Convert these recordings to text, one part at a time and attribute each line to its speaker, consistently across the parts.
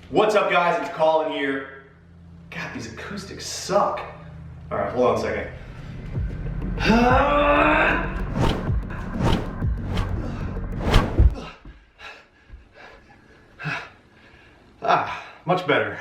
Speaker 1: What's up guys, it's Colin here. God, these acoustics suck. All right, hold on a second. Much better.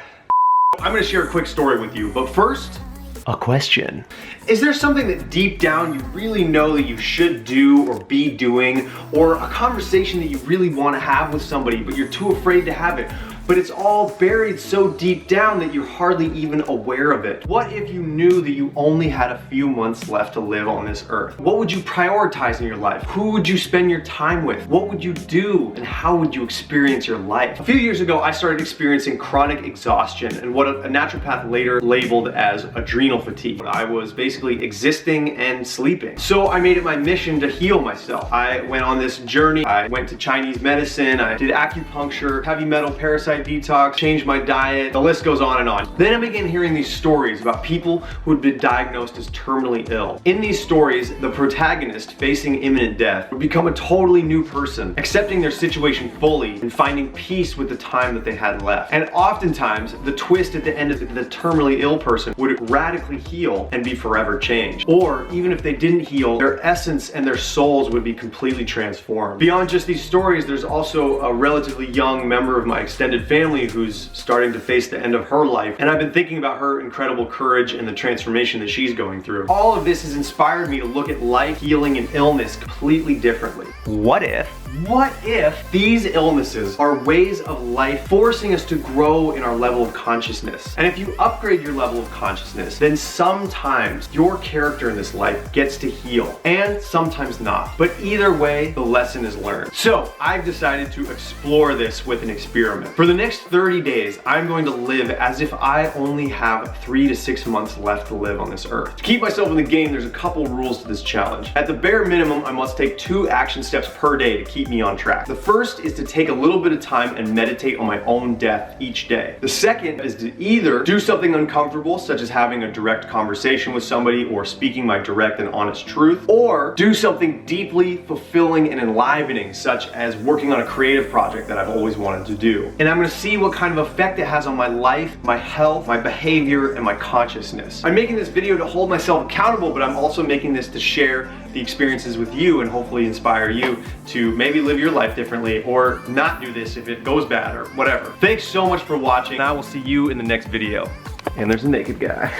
Speaker 1: I'm gonna share a quick story with you, but first, a question. Is there something that deep down you really know that you should do or be doing, or a conversation that you really want to have with somebody but you're too afraid to have it? But it's all buried so deep down that you're hardly even aware of it. What if you knew that you only had a few months left to live on this earth? What would you prioritize in your life? Who would you spend your time with? What would you do, and how would you experience your life? A few years ago, I started experiencing chronic exhaustion and what a naturopath later labeled as adrenal fatigue. I was basically existing and sleeping. So I made it my mission to heal myself. I went on this journey. I went to Chinese medicine. I did acupuncture, heavy metal parasite detox, changed my diet, the list goes on and on. Then I began hearing these stories about people who had been diagnosed as terminally ill. In these stories, the protagonist facing imminent death would become a totally new person, accepting their situation fully and finding peace with the time that they had left. And oftentimes, the twist at the end of the terminally ill person would radically heal and be forever changed. Or even if they didn't heal, their essence and their souls would be completely transformed. Beyond just these stories, there's also a relatively young member of my extended family who's starting to face the end of her life, and I've been thinking about her incredible courage and the transformation that she's going through. All of this has inspired me to look at life, healing, and illness completely differently. What if these illnesses are ways of life forcing us to grow in our level of consciousness? And if you upgrade your level of consciousness, then sometimes your character in this life gets to heal, and sometimes not. But either way, the lesson is learned. So I've decided to explore this with an experiment. For the next 30 days, I'm going to live as if I only have 3 to 6 months left to live on this earth. To keep myself in the game, there's a couple rules to this challenge. At the bare minimum, I must take 2 action steps per day to keep me on track. The first is to take a little bit of time and meditate on my own death each day. The second is to either do something uncomfortable, such as having a direct conversation with somebody or speaking my direct and honest truth, or do something deeply fulfilling and enlivening, such as working on a creative project that I've always wanted to do. And I'm gonna see what kind of effect it has on my life, my health, my behavior, and my consciousness. I'm making this video to hold myself accountable, but I'm also making this to share the experiences with you and hopefully inspire you to maybe live your life differently or not do this if it goes bad or whatever. Thanks so much for watching. I will see you in the next video. And there's a naked guy.